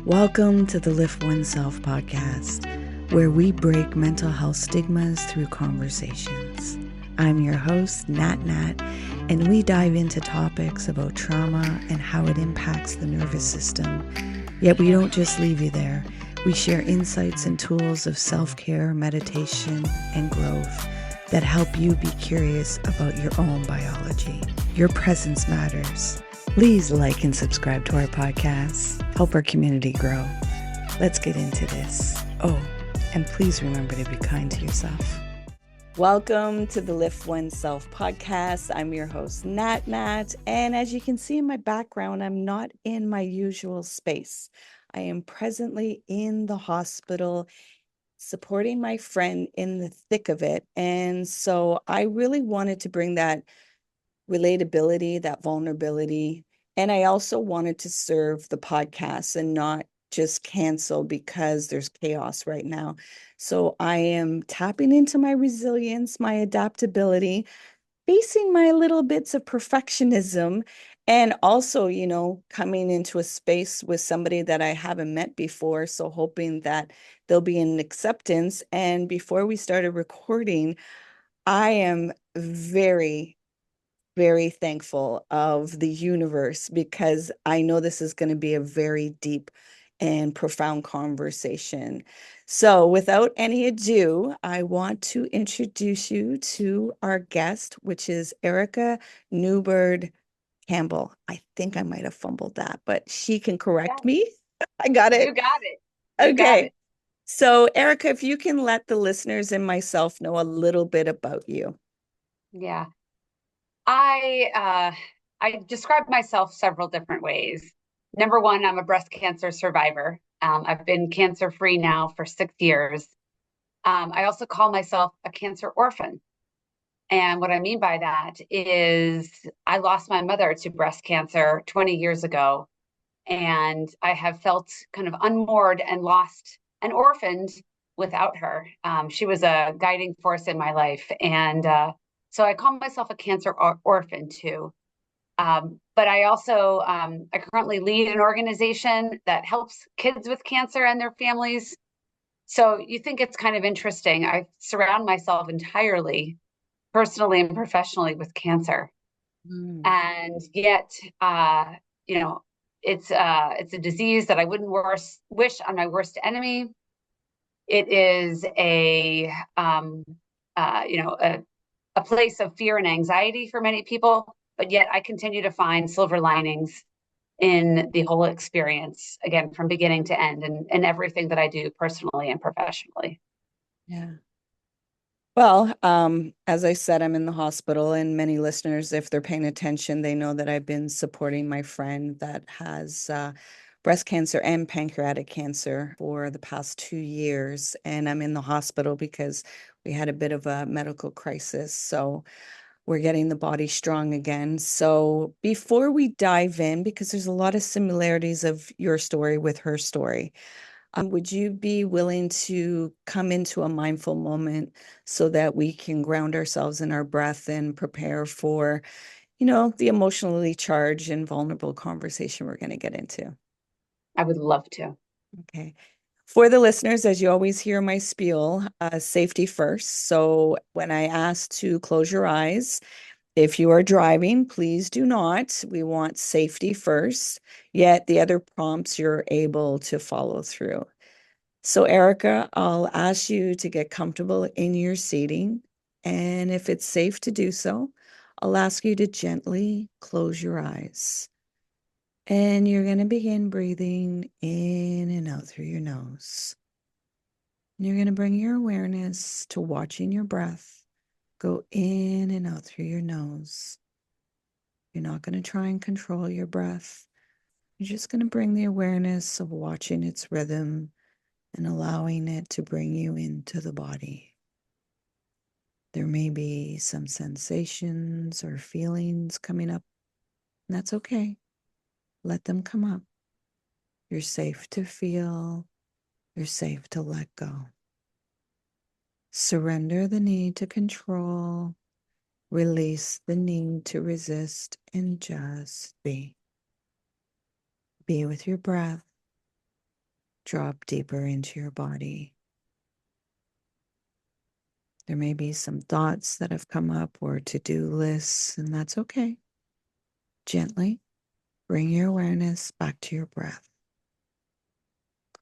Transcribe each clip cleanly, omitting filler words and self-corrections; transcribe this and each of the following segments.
Welcome to the Lift Oneself podcast, where we break mental health stigmas through conversations. I'm your host, Nat, and we dive into topics about trauma and how it impacts the nervous system. Yet we don't just leave you there. We share insights and tools of self-care, meditation, and growth that help you be curious about your own biology. Your presence matters. Please like and subscribe to our podcast. Help our community grow. Let's get into this. Oh, and please remember to be kind to yourself. Welcome to the Lift Oneself podcast. I'm your host, Nat, and as you can see in my background, I'm not in my usual space. I am presently in the hospital supporting my friend in the thick of it. And so I really wanted to bring that relatability, that vulnerability. And I also wanted to serve the podcast and not just cancel because there's chaos right now. So I am tapping into my resilience, my adaptability, facing my little bits of perfectionism, and also, coming into a space with somebody that I haven't met before. So hoping that there'll be an acceptance. And before we started recording, I am very thankful of the universe because I know this is going to be a very deep and profound conversation. So without any ado, I want to introduce you to our guest, which is Erica Newbird-Campbell. I think I might have fumbled that, but she can correct me. I got it. You got it. You got Okay. it. So Erica, if you can let the listeners and myself know a little bit about you. Yeah. I I describe myself several different ways. Number one, I'm a breast cancer survivor. I've been cancer free now for 6 years. I also call myself a cancer orphan. And what I mean by that is I lost my mother to breast cancer 20 years ago. And I have felt kind of unmoored and lost and orphaned without her. She was a guiding force in my life. And so I call myself a cancer orphan too. But I also, I currently lead an organization that helps kids with cancer and their families. So you think it's kind of interesting. I surround myself entirely, personally and professionally, with cancer. Mm. And yet, you know, it's a disease that I wouldn't wish on my worst enemy. It is a place of fear and anxiety for many people, but yet I continue to find silver linings in the whole experience, again, from beginning to end, and everything that I do personally and professionally. Yeah. Well, as I said, I'm in the hospital, and many listeners, if they're paying attention, they know that I've been supporting my friend that has breast cancer and pancreatic cancer for the past 2 years. And I'm in the hospital because we had a bit of a medical crisis. So we're getting the body strong again. So before we dive in, because there's a lot of similarities of your story with her story, would you be willing to come into a mindful moment so that we can ground ourselves in our breath and prepare for, the emotionally charged and vulnerable conversation we're going to get into? I would love to. Okay. For the listeners, as you always hear my spiel, safety first. So when I ask to close your eyes, if you are driving, please do not. We want safety first, yet the other prompts you're able to follow through. So, Erica, I'll ask you to get comfortable in your seating. And if it's safe to do so, I'll ask you to gently close your eyes. And you're going to begin breathing in and out through your nose. And you're going to bring your awareness to watching your breath go in and out through your nose. You're not going to try and control your breath. You're just going to bring the awareness of watching its rhythm and allowing it to bring you into the body. There may be some sensations or feelings coming up, and that's okay. Let them come up. You're safe to feel. You're safe to let go. Surrender the need to control. Release the need to resist and just be. Be with your breath. drop deeper into your body. There may be some thoughts that have come up or to-do lists, and that's okay. Gently bring your awareness back to your breath,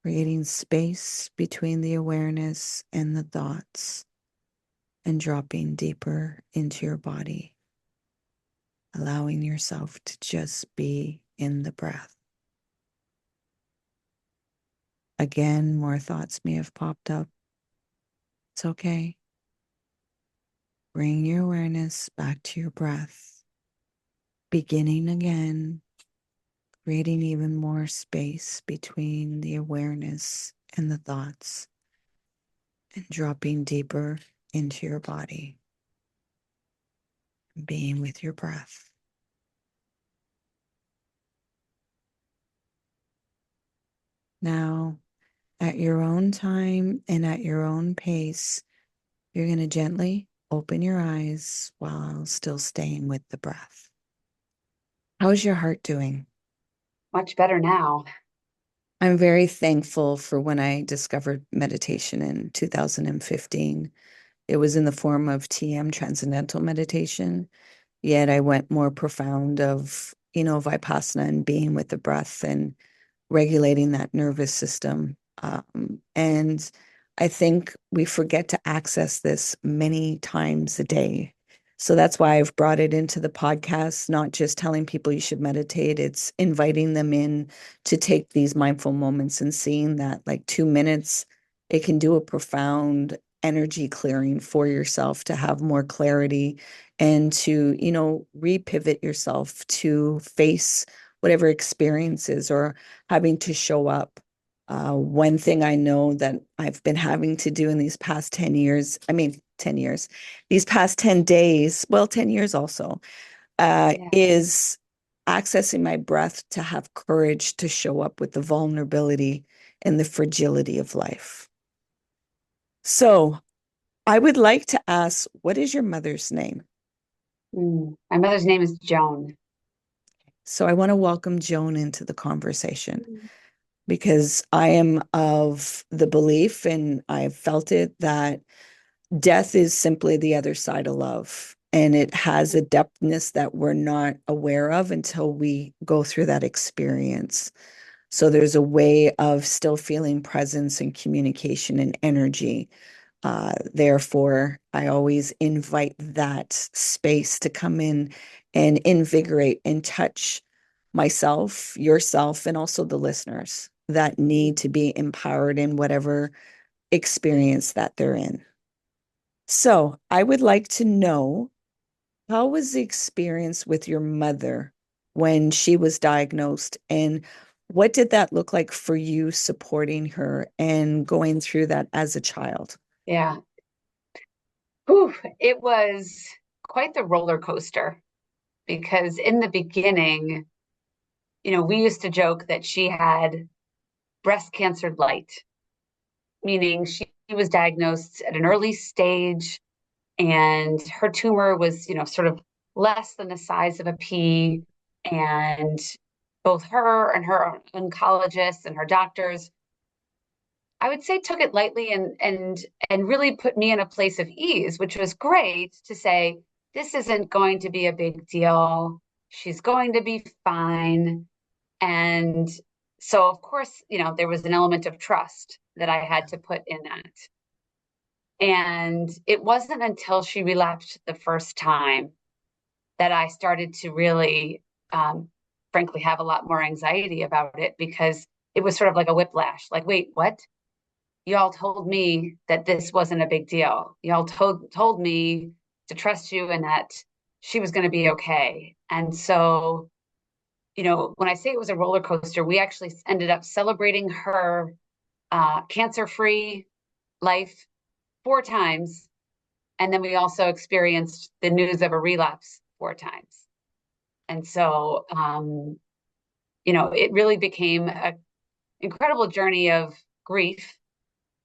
creating space between the awareness and the thoughts, and dropping deeper into your body, allowing yourself to just be in the breath. Again, more thoughts may have popped up. It's okay. Bring your awareness back to your breath, beginning again, creating even more space between the awareness and the thoughts, and dropping deeper into your body, being with your breath. Now, at your own time and at your own pace, you're going to gently open your eyes while still staying with the breath. How's your heart doing? Much better now. I'm very thankful for when I discovered meditation in 2015. It was in the form of TM, Transcendental Meditation, yet I went more profound of, Vipassana and being with the breath and regulating that nervous system. And I think we forget to access this many times a day. So that's why I've brought it into the podcast, not just telling people you should meditate, it's inviting them in to take these mindful moments and seeing that like 2 minutes, it can do a profound energy clearing for yourself to have more clarity and to, repivot yourself to face whatever experiences or having to show up. One thing I know that I've been having to do in these past 10 years, 10 years, these past 10 days, well, 10 years also, Yeah. is accessing my breath to have courage to show up with the vulnerability and the fragility of life. So I would like to ask, what is your mother's name? My mother's name is Joan. So I want to welcome Joan into the conversation, because I am of the belief, and I've felt it, that death is simply the other side of love. And it has a depthness that we're not aware of until we go through that experience. So there's a way of still feeling presence and communication and energy. Therefore, I always invite that space to come in and invigorate and touch myself, yourself, and also the listeners that need to be empowered in whatever experience that they're in. So I would like to know, how was the experience with your mother when she was diagnosed, and what did that look like for you supporting her and going through that as a child? Yeah. Whew, it was quite the roller coaster because in the beginning, we used to joke that she had breast cancer light, meaning she was diagnosed at an early stage and her tumor was, sort of less than the size of a pea. And both her and her oncologist and her doctors, I would say, took it lightly and really put me in a place of ease, which was great to say, this isn't going to be a big deal. She's going to be fine. And so, of course, there was an element of trust that I had to put in that. And it wasn't until she relapsed the first time that I started to really, frankly, have a lot more anxiety about it, because it was sort of like a whiplash. Like, wait, what? Y'all told me that this wasn't a big deal. Y'all told me to trust you and that she was going to be okay. And so, when I say it was a roller coaster, we actually ended up celebrating her cancer-free life 4 times. And then we also experienced the news of a relapse 4 times. And so, it really became an incredible journey of grief,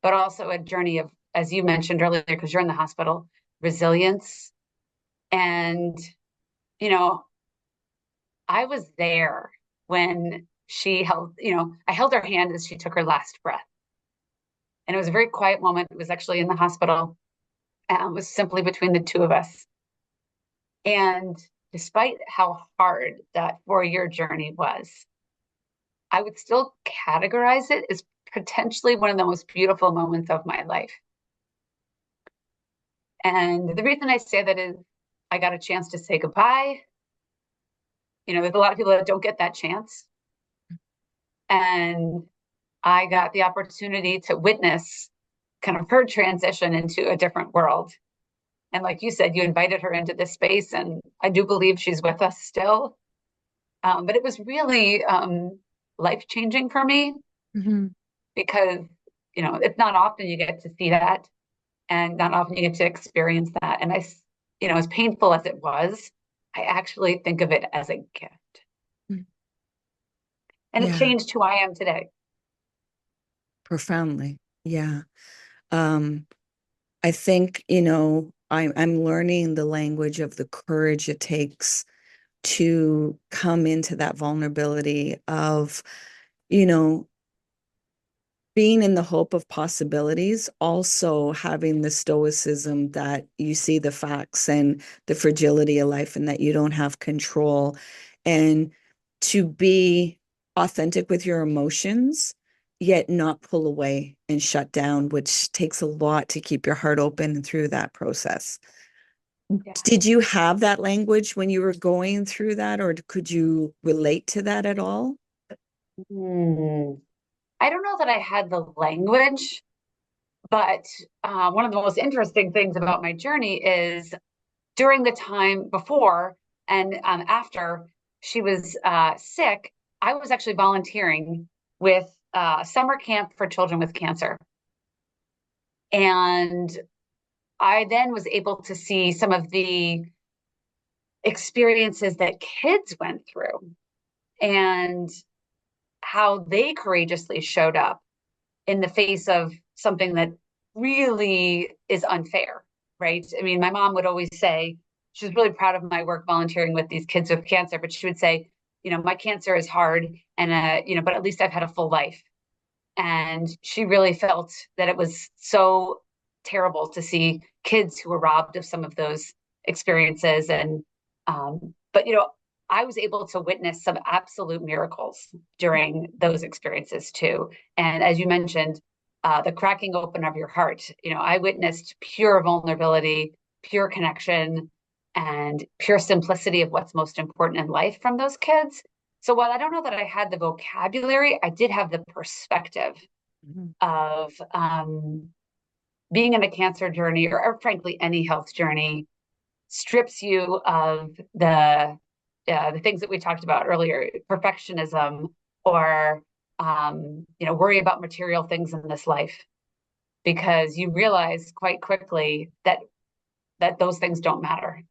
but also a journey of, as you mentioned earlier, because you're in the hospital, resilience. And, I was there when I held her hand as she took her last breath. And it was a very quiet moment. It was actually in the hospital. It was simply between the two of us. And despite how hard that 4-year journey was, I would still categorize it as potentially one of the most beautiful moments of my life. And the reason I say that is I got a chance to say goodbye. There's a lot of people that don't get that chance. And I got the opportunity to witness kind of her transition into a different world. And like you said, you invited her into this space, and I do believe she's with us still. But it was really life-changing for me Mm-hmm. because, it's not often you get to see that, and not often you get to experience that. And as painful as it was, I actually think of it as a gift. And it Yeah, changed who I am today. profoundly. Yeah. Um, I think, I'm learning the language of the courage it takes to come into that vulnerability of, you know, being in the hope of possibilities, also having the stoicism that you see the facts and the fragility of life and that you don't have control, and to be authentic with your emotions, yet not pull away and shut down, which takes a lot to keep your heart open through that process. Yeah. Did you have that language when you were going through that, or could you relate to that at all? Hmm. I don't know that I had the language, but one of the most interesting things about my journey is during the time before and after she was sick, I was actually volunteering with summer camp for children with cancer. And I then was able to see some of the experiences that kids went through and how they courageously showed up in the face of something that really is unfair, right? I mean, my mom would always say, she was really proud of my work volunteering with these kids with cancer, but she would say, my cancer is hard and, but at least I've had a full life. And she really felt that it was so terrible to see kids who were robbed of some of those experiences. But I was able to witness some absolute miracles during those experiences too. And as you mentioned, the cracking open of your heart, I witnessed pure vulnerability, pure connection, and pure simplicity of what's most important in life from those kids. So while I don't know that I had the vocabulary, I did have the perspective Mhm. of being in a cancer journey or frankly any health journey strips you of the things that we talked about earlier, perfectionism or worry about material things in this life, because you realize quite quickly that those things don't matter.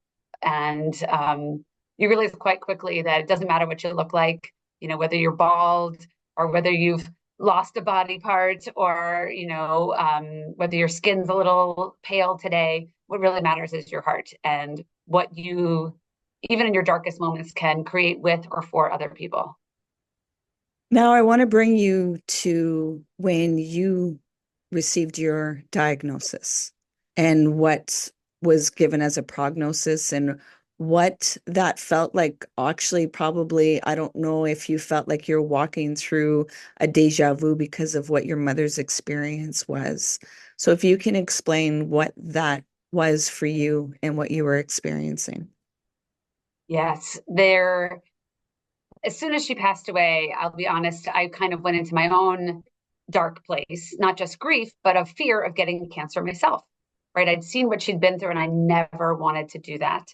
And you realize quite quickly that it doesn't matter what you look like, whether you're bald or whether you've lost a body part or, whether your skin's a little pale today. What really matters is your heart and what you, even in your darkest moments, can create with or for other people. Now, I want to bring you to when you received your diagnosis and what was given as a prognosis and what that felt like. Actually, probably, I don't know if you felt like you're walking through a deja vu because of what your mother's experience was. So, if you can explain what that was for you and what you were experiencing. Yes, as soon as she passed away, I'll be honest, I kind of went into my own dark place, not just grief, but of fear of getting cancer myself, right? I'd seen what she'd been through and I never wanted to do that.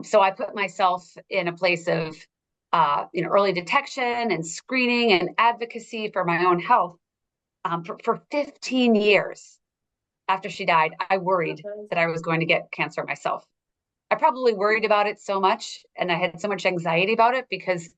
So I put myself in a place of, early detection and screening and advocacy for my own health. For 15 years after she died, I worried that I was going to get cancer myself. I probably worried about it so much and I had so much anxiety about it because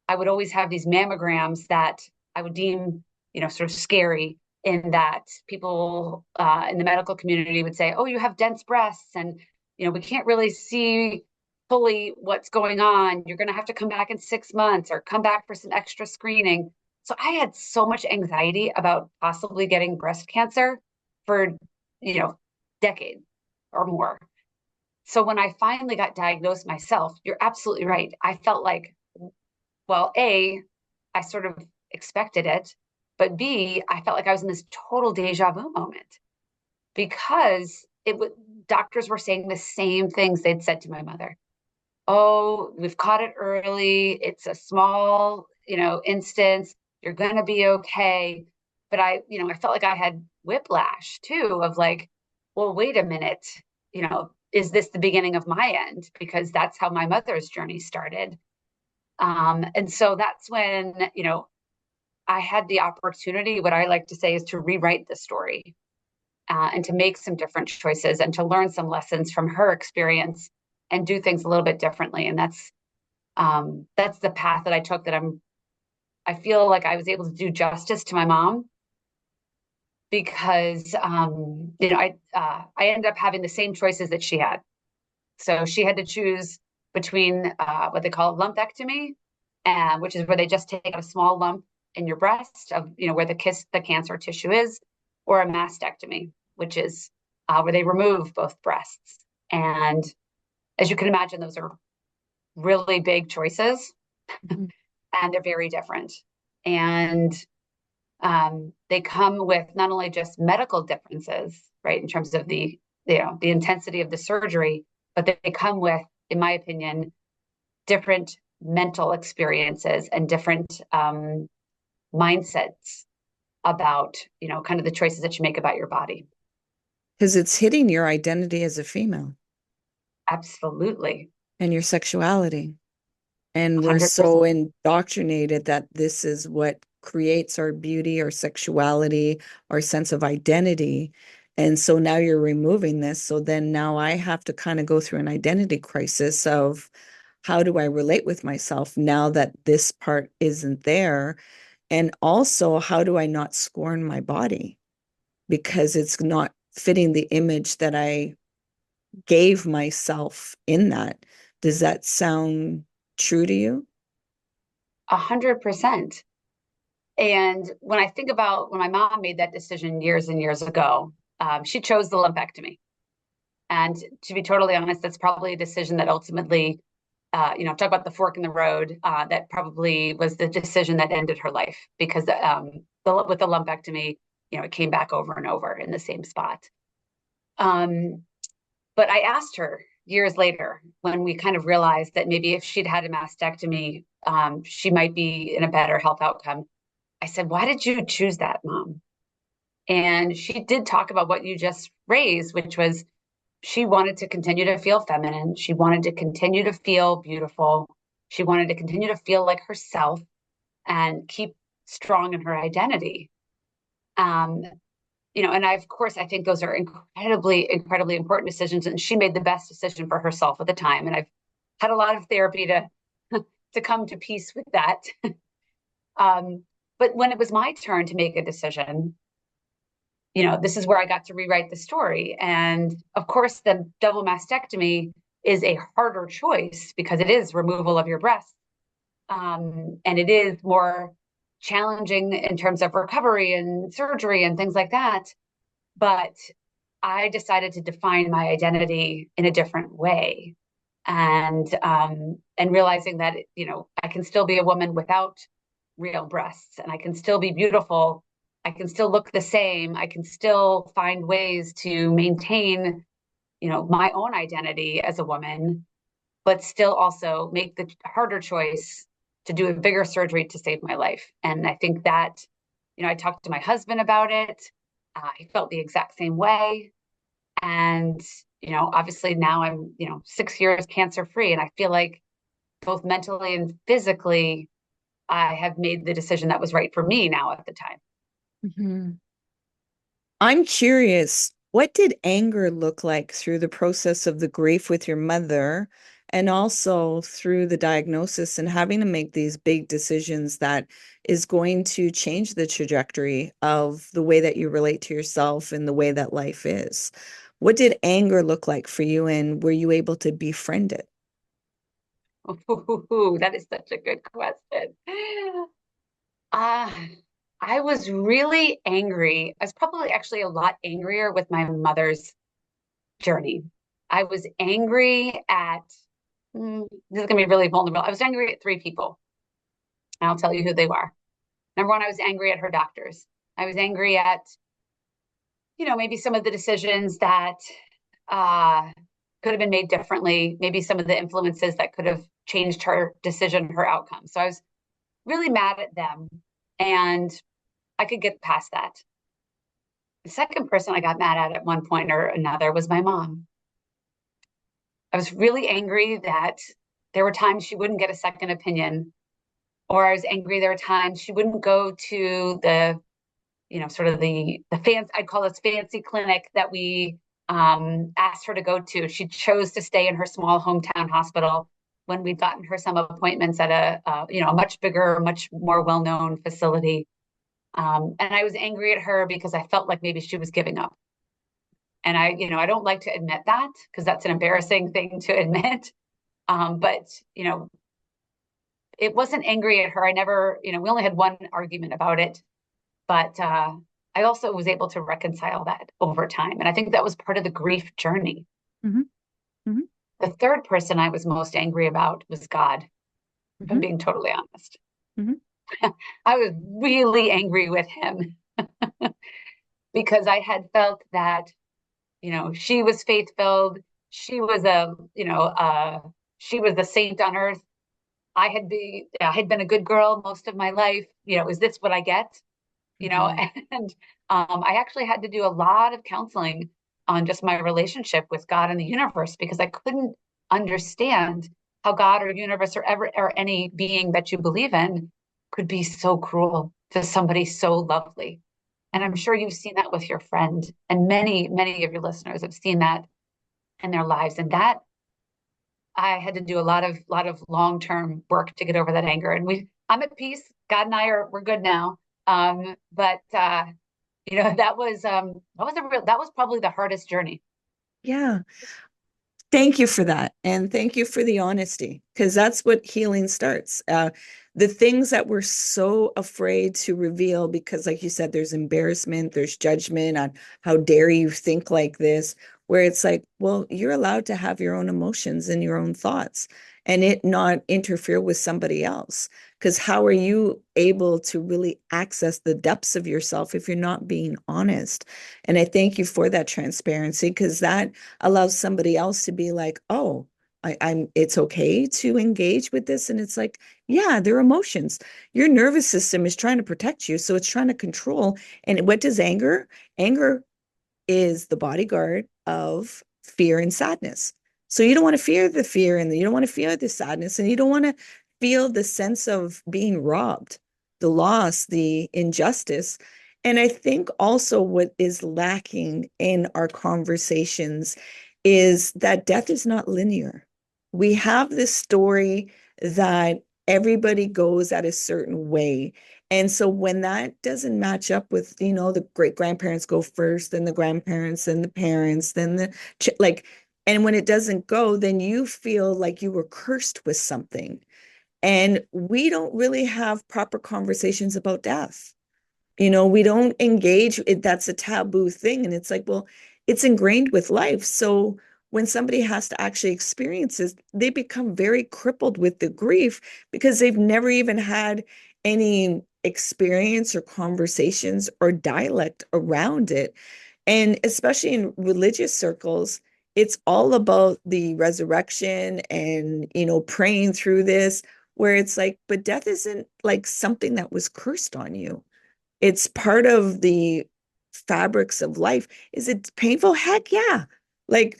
I would always have these mammograms that I would deem, sort of scary, in that people in the medical community would say, oh, you have dense breasts and, we can't really see fully what's going on. You're going to have to come back in 6 months or come back for some extra screening. So I had so much anxiety about possibly getting breast cancer for, you know, decades or more. So when I finally got diagnosed myself, you're absolutely right. I felt like, well, A, I sort of expected it, but B, I felt like I was in this total deja vu moment because it was doctors were saying the same things they'd said to my mother. Oh, we've caught it early. It's a small, instance. You're going to be okay. But I felt like I had whiplash too of like, well, wait a minute, is this the beginning of my end? Because that's how my mother's journey started. And so that's when, I had the opportunity, what I like to say is to rewrite the story and to make some different choices and to learn some lessons from her experience and do things a little bit differently. And that's the path that I took I feel like I was able to do justice to my mom because, I ended up having the same choices that she had. So she had to choose between what they call a lumpectomy, which is where they just take out a small lump in your breast of, where the cancer tissue is, or a mastectomy, which is where they remove both breasts. And as you can imagine, those are really big choices and they're very different. And they come with not only just medical differences, right, in terms of the intensity of the surgery, but they come with, in my opinion, different mental experiences and different mindsets about, kind of the choices that you make about your body. Because it's hitting your identity as a female Absolutely. and your sexuality. And we're 100%. so indoctrinated that this is what creates our beauty, our sexuality, our sense of identity. And so now you're removing this. So then now I have to kind of go through an identity crisis of how do I relate with myself now that this part isn't there? And also, how do I not scorn my body because it's not fitting the image that I gave myself in that? Does that sound true to you? 100%. And when I think about when my mom made that decision years and years ago, she chose the lumpectomy. And to be totally honest, that's probably a decision that ultimately, talk about the fork in the road, that probably was the decision that ended her life because with the lumpectomy, it came back over and over in the same spot. But I asked her years later when we kind of realized that maybe if she'd had a mastectomy, she might be in a better health outcome. I said, why did you choose that, Mom? And she did talk about what you just raised, which was she wanted to continue to feel feminine. She wanted to continue to feel beautiful. She wanted to continue to feel like herself and keep strong in her identity. Um, and of course, I think those are incredibly, incredibly important decisions. And she made the best decision for herself at the time. And I've had a lot of therapy to to come to peace with that. But when it was my turn to make a decision, this is where I got to rewrite the story. And of course, the double mastectomy is a harder choice because it is removal of your breast. And it is more challenging in terms of recovery and surgery and things like that. But I decided to define my identity in a different way. And realizing that, I can still be a woman without real breasts and I can still be beautiful. I can still look the same. I can still find ways to maintain, my own identity as a woman, but still also make the harder choice to do a bigger surgery to save my life. And I think that, I talked to my husband about it. He felt the exact same way. And, obviously now I'm, 6 years cancer free. And I feel like both mentally and physically, I have made the decision that was right for me now at the time. Mhm. I'm curious, what did anger look like through the process of the grief with your mother and also through the diagnosis and having to make these big decisions that is going to change the trajectory of the way that you relate to yourself and the way that life is? What did anger look like for you and were you able to befriend it? Ooh, that is such a good question. Uh, I was really angry. I was probably actually a lot angrier with my mother's journey. I was angry at, this is going to be really vulnerable. I was angry at three people. I'll tell you who they were. Number one, I was angry at her doctors. I was angry at, maybe some of the decisions that uh, could have been made differently, maybe some of the influences that could have changed her decision, her outcome. So I was really mad at them, and I could get past that. The second person I got mad at one point or another was my mom. I was really angry that there were times she wouldn't get a second opinion, or I was angry there were times she wouldn't go to sort of the fancy, I'd call this fancy clinic that we asked her to go to. She chose to stay in her small hometown hospital when we'd gotten her some appointments at a much bigger, much more well-known facility. And I was angry at her because I felt like maybe she was giving up. And I don't like to admit that because that's an embarrassing thing to admit. But it wasn't angry at her. I never, we only had one argument about it, but I also was able to reconcile that over time. And I think that was part of the grief journey. Mm-hmm. Mm-hmm. The third person I was most angry about was God, if I'm Mm-hmm. being totally honest. Mm-hmm. I was really angry with him because I had felt that, she was faith-filled. She was she was the saint on earth. I had been a good girl most of my life. Is this what I get? Mm-hmm. And I actually had to do a lot of counseling on just my relationship with God and the universe because I couldn't understand how God or universe or any being that you believe in could be so cruel to somebody so lovely. And I'm Mm-hmm. sure you've seen that with your friend, and many, many of your listeners have seen that in their lives. And that I had to do a lot of long-term work to get over that anger. And I'm at peace. God and we're good now. But that was probably the hardest journey. Yeah. Thank you for that. And thank you for the honesty, because that's what healing starts. The things that we're so afraid to reveal, because, like you said, there's embarrassment, there's judgment on how dare you think like this, where it's like, well, you're allowed to have your own emotions and your own thoughts and it not interfere with somebody else. Because how are you able to really access the depths of yourself if you're not being honest? And I thank you for that transparency, because that allows somebody else to be like, oh, I'm it's okay to engage with this. And it's like, yeah, they're emotions. Your nervous system is trying to protect you. So it's trying to control. And what does anger? Anger is the bodyguard of fear and sadness. So you don't want to fear the fear and you don't want to feel the sadness and you don't want to feel the sense of being robbed, the loss, the injustice. And I think also what is lacking in our conversations is that death is not linear. We have this story that everybody goes at a certain way. And so when that doesn't match up with, the great grandparents go first, then the grandparents, then the parents, then and when it doesn't go, then you feel like you were cursed with something. And we don't really have proper conversations about death. We don't engage it. That's a taboo thing. And it's like, well, it's ingrained with life. So when somebody has to actually experience this, they become very crippled with the grief because they've never even had any experience or conversations or dialect around it. And especially in religious circles, it's all about the resurrection and, praying through this, where it's like, but death isn't like something that was cursed on you. It's part of the fabrics of life. Is it painful? Heck yeah. Like,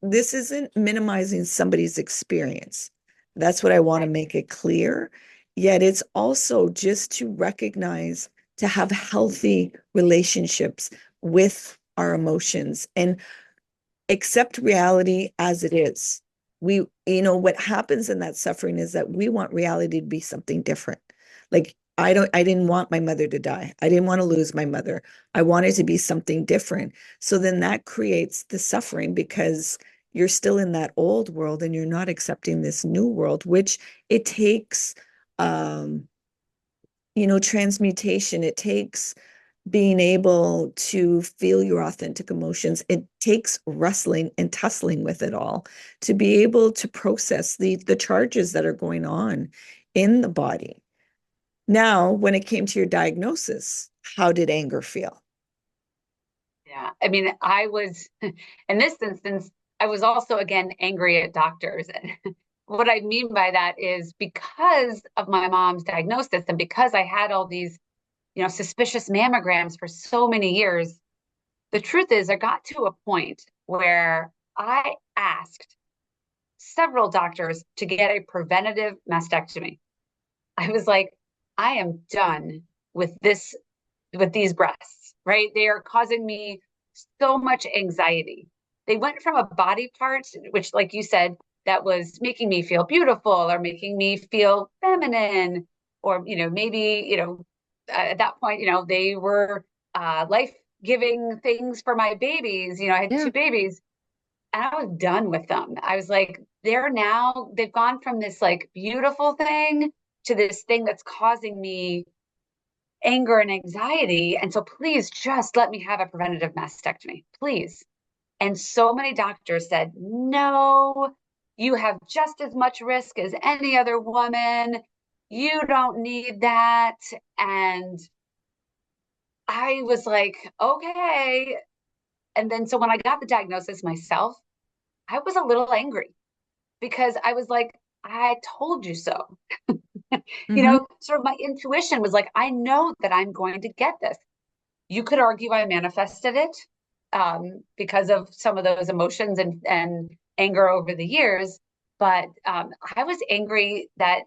this isn't minimizing somebody's experience. That's what I want to Right. make it clear. Yet it's also just to recognize, to have healthy relationships with our emotions and accept reality as it is. What happens in that suffering is that we want reality to be something different. Like, I didn't want my mother to die. I didn't want to lose my mother. I wanted to be something different. So then that creates the suffering because you're still in that old world and you're not accepting this new world, which it takes, um, transmutation. It takes being able to feel your authentic emotions. It takes wrestling and tussling with it all to be able to process the charges that are going on in the body. Now, when it came to your diagnosis, how did anger feel? Yeah. I mean, I was, in this instance, I was also, again, angry at doctors. And what I mean by that is because of my mom's diagnosis and because I had all these, suspicious mammograms for so many years, the truth is I got to a point where I asked several doctors to get a preventative mastectomy. I was like, I am done with this, with these breasts, right? They are causing me so much anxiety. They went from a body part, which, like you said, that was making me feel beautiful or making me feel feminine, or, maybe, at that point, they were life giving things for my babies. I had Yeah. two babies and I was done with them. I was like, they've gone from this like beautiful thing to this thing that's causing me anger and anxiety. And so please just let me have a preventative mastectomy, please. And so many doctors said, no, you have just as much risk as any other woman. You don't need that. And I was like, okay. And then so when I got the diagnosis myself, I was a little angry because I was like, I told you so. Mm-hmm. Sort of my intuition was like, I know that I'm going to get this. You could argue I manifested it because of some of those emotions and anger over the years. But I was angry that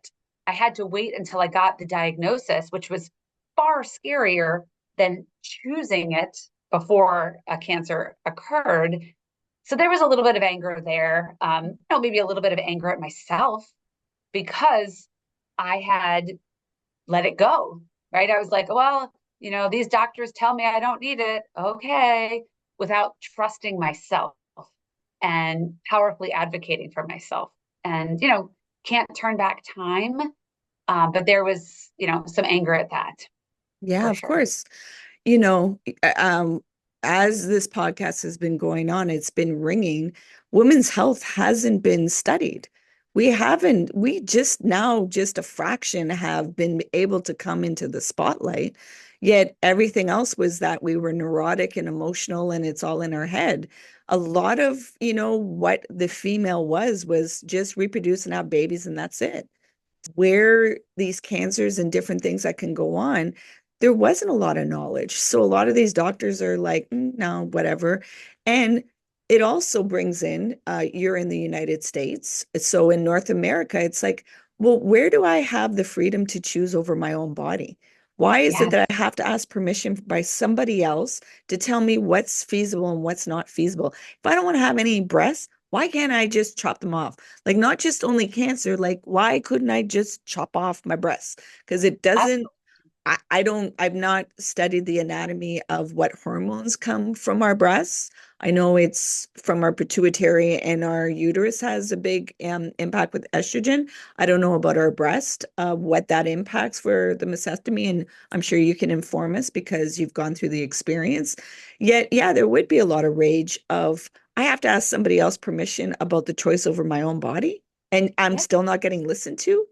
I had to wait until I got the diagnosis, which was far scarier than choosing it before a cancer occurred. So there was a little bit of anger there, maybe a little bit of anger at myself because I had let it go, right? I was like, well, these doctors tell me I don't need it. Okay. Without trusting myself and powerfully advocating for myself. And, can't turn back time. But there was, some anger at that Yeah, for of sure. course. You know, as this podcast has been going on, it's been ringing. Women's health hasn't been studied. We just now, just a fraction, have been able to come into the spotlight. Yet everything else was that we were neurotic and emotional and it's all in our head. A lot of, what the female was just reproduce and have babies and that's it. Where these cancers and different things that can go on, there wasn't a lot of knowledge. So a lot of these doctors are like, no, whatever. And it also brings in, you're in the United States. So in North America, it's like, well, where do I have the freedom to choose over my own body? Why is it Yes, that I have to ask permission by somebody else to tell me what's feasible and what's not feasible? If I don't want to have any breasts, why can't I just chop them off? Like, not just only cancer, like, why couldn't I just chop off my breasts? Because it doesn't, absolutely. I don't, I've not studied the anatomy of what hormones come from our breasts. I know it's from our pituitary and our uterus has a big impact with estrogen. I don't know about our breast, what that impacts for the mastectomy. And I'm sure you can inform us because you've gone through the experience. Yet, yeah, there would be a lot of rage of, I have to ask somebody else permission about the choice over my own body. And I'm Yeah, still not getting listened to.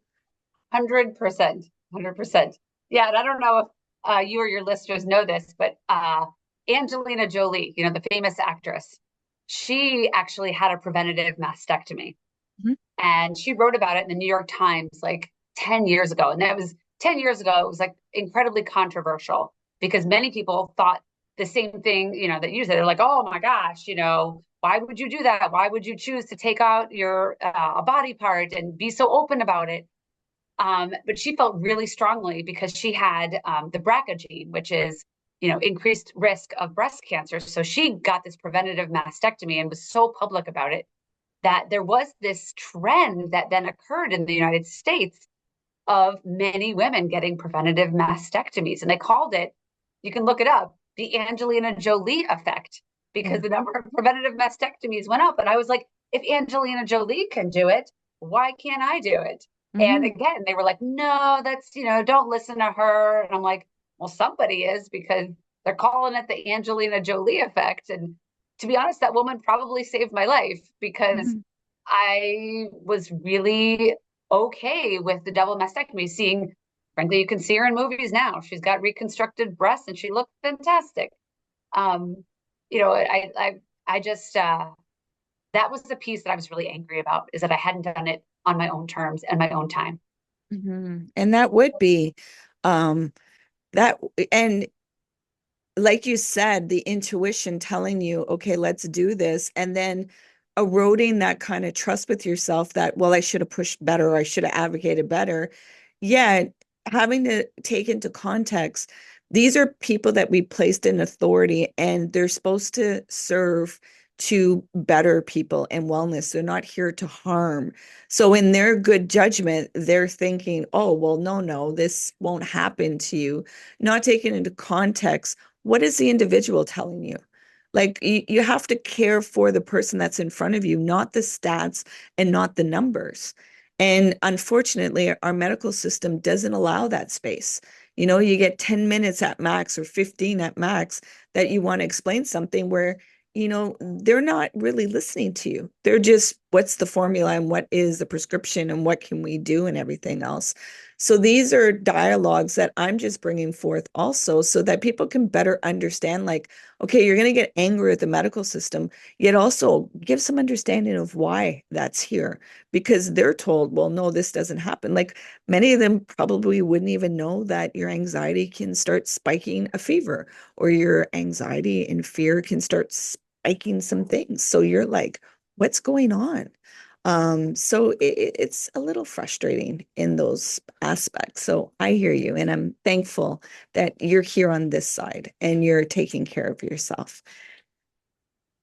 100%. 100%. Yeah. And I don't know if you or your listeners know this, but Angelina Jolie, the famous actress, she actually had a preventative mastectomy. Mhm. And she wrote about it in the New York Times like 10 years ago. And that was 10 years ago, it was like incredibly controversial because many people thought the same thing, that you said. They're like, oh my gosh, why would you do that? Why would you choose to take out your a body part and be so open about it? But she felt really strongly because she had the BRCA gene, which is, increased risk of breast cancer. So she got this preventative mastectomy and was so public about it that there was this trend that then occurred in the United States of many women getting preventative mastectomies. And they called it, you can look it up, the Angelina Jolie effect, Yeah. because the number of preventative mastectomies went up. And I was like, if Angelina Jolie can do it, why can't I do it? And Hmm. again, they were like, no, that's, don't listen to her. And I'm like, well, somebody is, because they're calling it the Angelina Jolie effect. And to be honest, that woman probably saved my life, because Hmm. I was really okay with the double mastectomy. Seeing, frankly, you can see her in movies now. She's got reconstructed breasts and she looks fantastic. Um, I just, that was the piece that I was really angry about, is that I hadn't done it on my own terms and my own time. Hmm. And that would be um that, and like you said, the intuition telling you, okay, let's do this, and then eroding that kind of trust with yourself that, well, I should have pushed better, or I should have advocated better. Yeah, having to take into context, these are people that we placed in authority, and they're supposed to serve to better people and wellness. They're not here to harm. So in their good judgment, they're thinking, oh, well, no, no, this won't happen to you. Not taking into context, what is the individual telling you? Like you have to care for the person that's in front of you, not the stats and not the numbers. And unfortunately, our medical system doesn't allow that space. You get 10 minutes at max or 15 at max that you want to explain something where, they're not really listening to you. They're just, what's the formula and what is the prescription and what can we do and everything else. So these are dialogues that I'm just bringing forth also so that people can better understand, like, okay, you're going to get angry at the medical system, yet also give some understanding of why that's here, because they're told, well, no, this doesn't happen. Like many of them probably wouldn't even know that your anxiety can start spiking a fever, or your anxiety and fear can start spiking some things. So you're like, what's going on? So it's a little frustrating in those aspects. So I hear you, and I'm thankful that you're here on this side and you're taking care of yourself.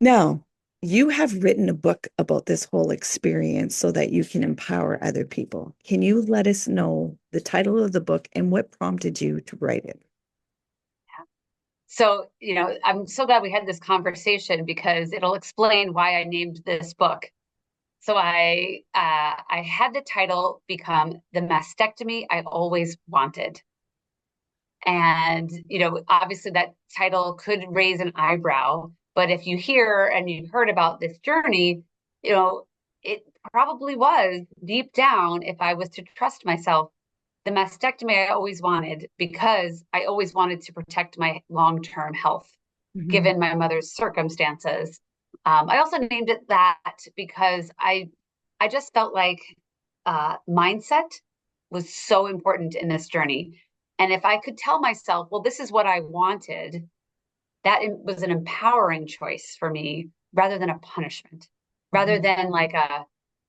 Now, you have written a book about this whole experience so that you can empower other people. Can you let us know the title of the book and what prompted you to write it? So, I'm so glad we had this conversation, because it'll explain why I named this book. So I had the title become The Mastectomy I Always Wanted. And, obviously that title could raise an eyebrow, but if you hear and you've heard about this journey, it probably was deep down, if I was to trust myself, the mastectomy I always wanted, because I always wanted to protect my long-term health, Mhm. given my mother's circumstances. I also named it that because I just felt like mindset was so important in this journey. And if I could tell myself, well, this is what I wanted, that was an empowering choice for me, rather than a punishment, rather Mhm. than like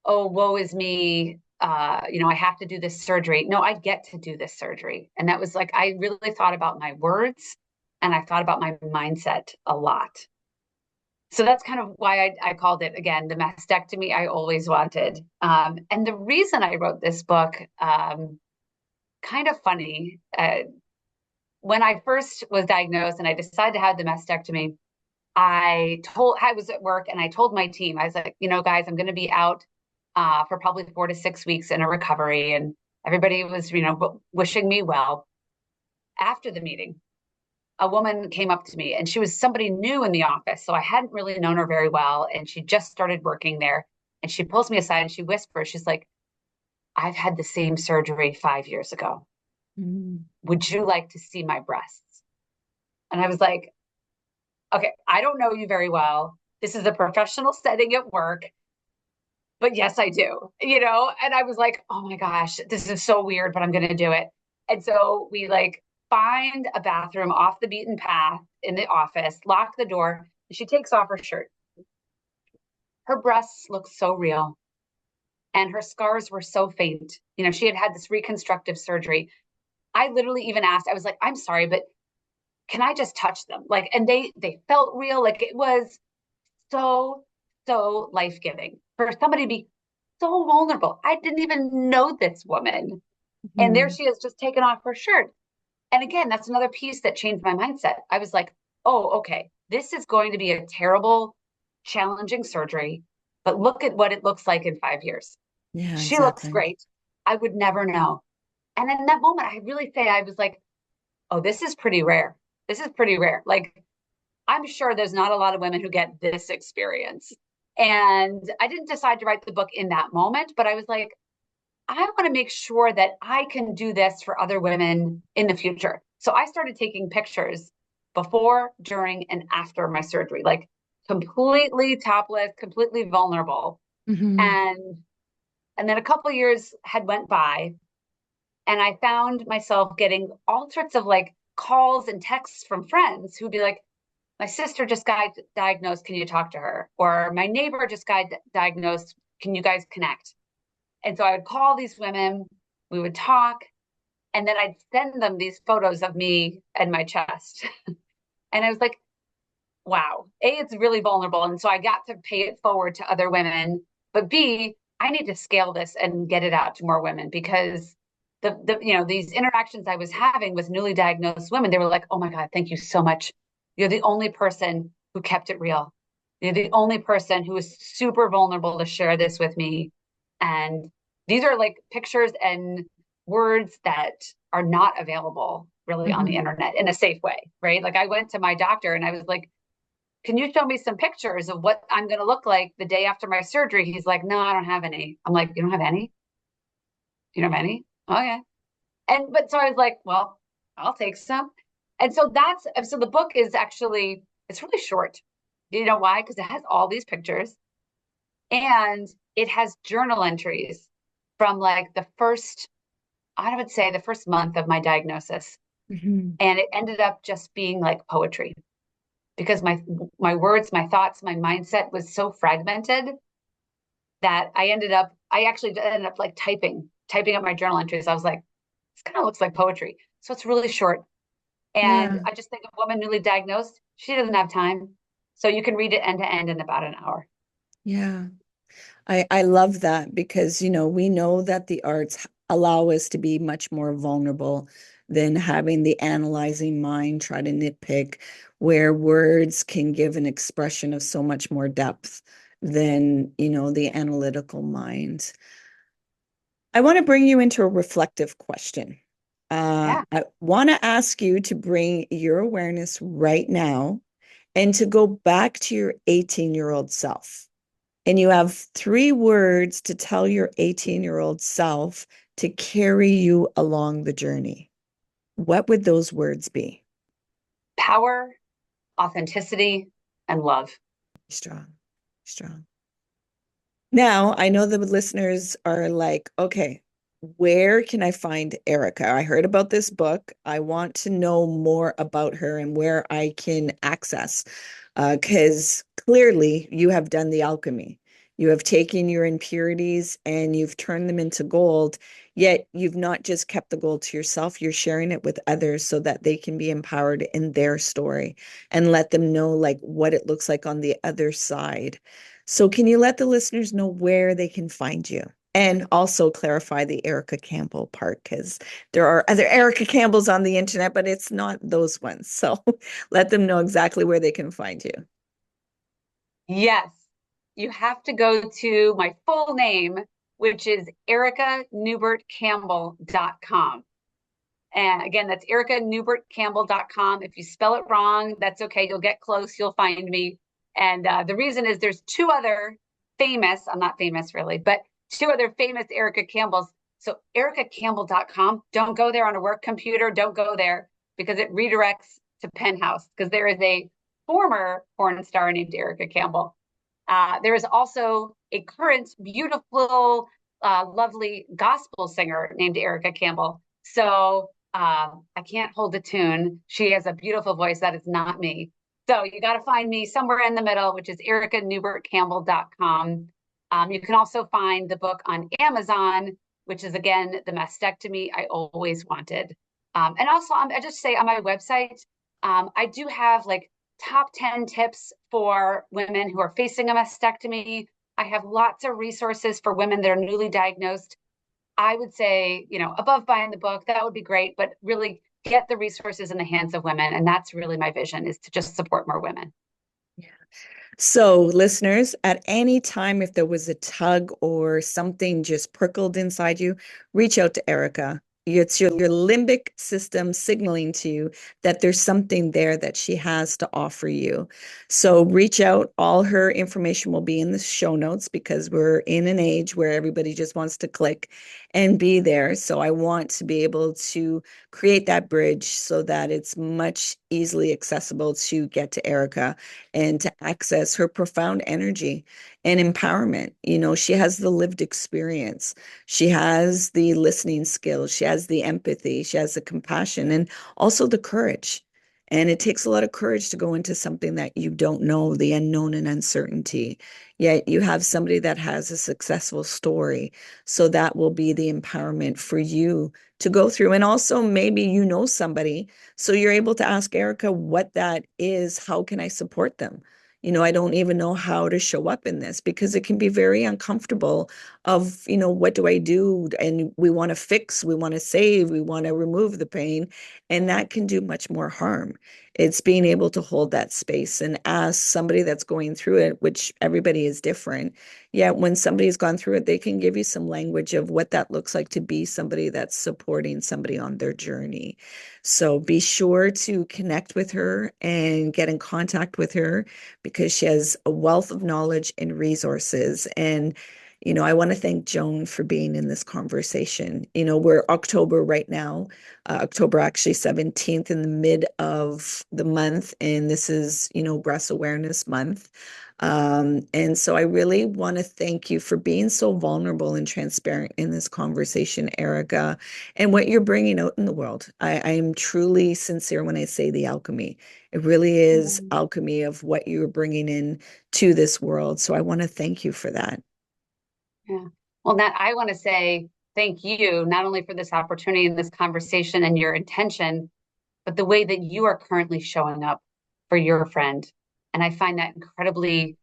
oh, woe is me. I have to do this surgery. No, I get to do this surgery. And that was like, I really thought about my words, and I thought about my mindset a lot. So that's kind of why I called it, again, the mastectomy I always wanted. And the reason I wrote this book, kind of funny. When I first was diagnosed and I decided to have the mastectomy, I was at work and I told my team, I was like, guys, I'm going to be out for probably 4 to 6 weeks in a recovery. And everybody was, wishing me well. After the meeting, a woman came up to me, and she was somebody new in the office. So I hadn't really known her very well. And she just started working there. And she pulls me aside and she whispers, she's like, I've had the same surgery 5 years ago. Mhm. Would you like to see my breasts? And I was like, okay, I don't know you very well. This is a professional setting at work, but yes, I do. And I was like, oh my gosh, this is so weird, but I'm going to do it. And so we like find a bathroom off the beaten path in the office, lock the door, and she takes off her shirt. Her breasts look so real, and her scars were so faint. She had had this reconstructive surgery. I literally even asked, I was like, I'm sorry, but can I just touch them? Like, and they felt real. Like, it was so, so life-giving for somebody to be so vulnerable. I didn't even know this woman. And there Mhm. she is, just taking off her shirt. And again, that's another piece that changed my mindset. I was like, oh, okay, this is going to be a terrible, challenging surgery, but look at what it looks like in 5 years. Yeah, She looks exactly. great. I would never know. And in that moment, I really say, I was like, oh, this is pretty rare. This is pretty rare. Like, I'm sure there's not a lot of women who get this experience. And I didn't decide to write the book in that moment, but I was like, I want to make sure that I can do this for other women in the future. So I started taking pictures before, during, and after my surgery, like completely topless, completely vulnerable. Hmm. And and then a couple of years had went by, and I found myself getting all sorts of like calls and texts from friends who'd be like, my sister just got diagnosed. Can you talk to her? Or my neighbor just got diagnosed. Can you guys connect? And so I would call these women, we would talk, and then I'd send them these photos of me and my chest. And I was like, wow, A, it's really vulnerable. And so I got to pay it forward to other women. But B, I need to scale this and get it out to more women because these interactions I was having with newly diagnosed women, they were like, oh my God, thank you so much. You're the only person who kept it real. You're the only person who was super vulnerable to share this with me. And these are like pictures and words that are not available really on the Hmm. internet in a safe way, right? Like I went to my doctor and I was like, can you show me some pictures of what I'm going to look like the day after my surgery? He's like, no, I don't have any. I'm like, you don't have any? You don't have any? Okay. But so I was like, well, I'll take some. And so the book is actually, it's really short. You know why? Because it has all these pictures and it has journal entries from like I would say the first month of my diagnosis. Hmm. And it ended up just being like poetry because my words, my thoughts, my mindset was so fragmented that I actually ended up like typing up my journal entries. I was like, this kind of looks like poetry. So it's really short. And Yeah, I just think a woman newly diagnosed, she doesn't have time. So you can read it end to end in about an hour. yeah. I love that because, we know that the arts allow us to be much more vulnerable than having the analyzing mind try to nitpick, where words can give an expression of so much more depth than, the analytical mind. I want to bring you into a reflective question. Yeah. I want to ask you to bring your awareness right now and to go back to your 18-year-old self. And you have 3 words to tell your 18-year-old self to carry you along the journey. What would those words be? Power, authenticity, and love. Strong, strong. Now, I know the listeners are like, okay, where can I find Erica? I heard about this book. I want to know more about her and where I can access. Because clearly you have done the alchemy. You have taken your impurities and you've turned them into gold, yet you've not just kept the gold to yourself, you're sharing it with others so that they can be empowered in their story and let them know like what it looks like on the other side. So can you let the listeners know where they can find you? And also clarify the Erica Campbell part because there are other Erica Campbells on the internet, but it's not those ones. So let them know exactly where they can find you. Yes, you have to go to my full name, which is ericanewbert-campbell.com. And again, that's ericanewbert-campbell.com. If you spell it wrong, that's okay. You'll get close. You'll find me. And the reason is there's two other I'm not famous really, but two other famous Erica Campbells. So ericacampbell.com, don't go there on a work computer. Don't go there because it redirects to Penthouse because there is a former porn star named Erica Campbell. There is also a current beautiful, lovely gospel singer named Erica Campbell. So I can't hold a tune. She has a beautiful voice. That is not me. So you got to find me somewhere in the middle, which is ericanewbert-campbell.com. You can also find the book on Amazon, which is again the mastectomy I always wanted. And also, I just say on my website, I do have like top 10 tips for women who are facing a mastectomy. I have lots of resources for women that are newly diagnosed. I would say, above buying the book, that would be great, but really get the resources in the hands of women. And that's really my vision is to just support more women. So, listeners, at any time, if there was a tug or something just prickled inside you, reach out to Erica. It's your limbic system signaling to you that there's something there that she has to offer you. So, reach out. All her information will be in the show notes because we're in an age where everybody just wants to click and be there. So, I want to be able to create that bridge so that it's much easily accessible to get to Erica and to access her profound energy and empowerment. You know, she has the lived experience, she has the listening skills, she has the empathy, she has the compassion, and also the courage. And it takes a lot of courage to go into something that you don't know, the unknown and uncertainty. Yet you have somebody that has a successful story. So that will be the empowerment for you to go through. And also, maybe you know somebody, so you're able to ask Erica what that is. How can I support them? You know, I don't even know how to show up in this because it can be very uncomfortable of, you know, what do I do? And we want to fix, we want to save, we want to remove the pain. And that can do much more harm. It's being able to hold that space and ask somebody that's going through it, which everybody is different. Yet when somebody's gone through it, they can give you some language of what that looks like to be somebody that's supporting somebody on their journey. So be sure to connect with her and get in contact with her because she has a wealth of knowledge and resources. And, you know, I want to thank Joan for being in this conversation. You know, we're October right now, October actually 17th in the mid of the month. And this is, you know, Breast Awareness Month. And so I really want to thank you for being so vulnerable and transparent in this conversation, Erica, and what you're bringing out in the world. I am truly sincere when I say the alchemy. It really is alchemy of what you're bringing in to this world. So I want to thank you for that. Yeah. Well, Nat, I want to say thank you not only for this opportunity and this conversation and your intention, but the way that you are currently showing up for your friend. And I find that incredibly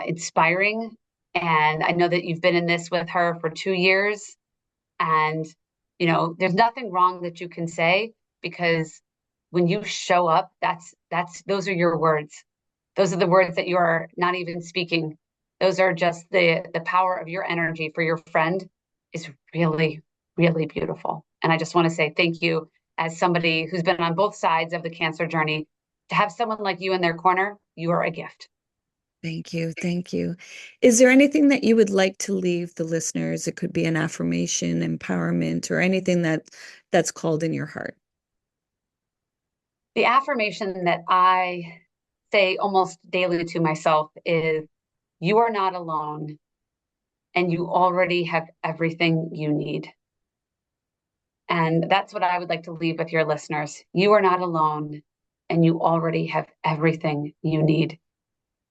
inspiring. And I know that you've been in this with her for 2 years. And, you know, there's nothing wrong that you can say because when you show up, those are your words. Those are the words that you are not even speaking. Those are just the power of your energy for your friend is really, really beautiful. And I just want to say thank you as somebody who's been on both sides of the cancer journey. To have someone like you in their corner, you are a gift. Thank you. Thank you. Is there anything that you would like to leave the listeners? It could be an affirmation, empowerment, or anything that's called in your heart. The affirmation that I say almost daily to myself is you are not alone and you already have everything you need. And that's what I would like to leave with your listeners. You are not alone and you already have everything you need.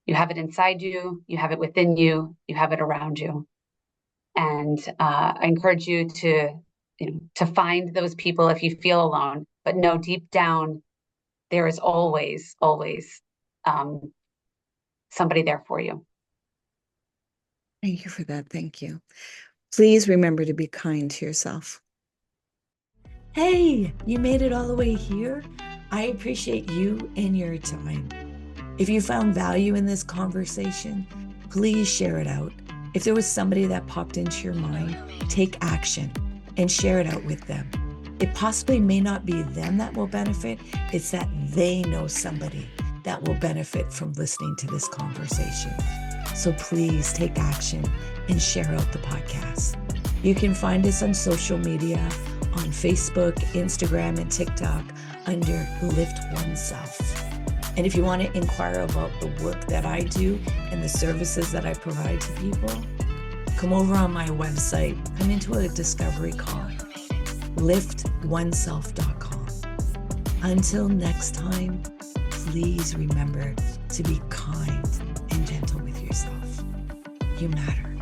You have it inside you, you have it within you, you have it around you. And I encourage you to find those people if you feel alone, but know deep down there is always, always somebody there for you. Thank you for that. Thank you. Please remember to be kind to yourself. Hey, you made it all the way here. I appreciate you and your time. If you found value in this conversation, please share it out. If there was somebody that popped into your mind, take action and share it out with them. It possibly may not be them that will benefit, it's that they know somebody that will benefit from listening to this conversation. So please take action and share out the podcast. You can find us on social media, on Facebook, Instagram, and TikTok under LiftOneSelf. And if you want to inquire about the work that I do and the services that I provide to people, come over on my website, come into a discovery call, LiftOneSelf.com. Until next time, please remember to be kind and gentle with yourself. You matter.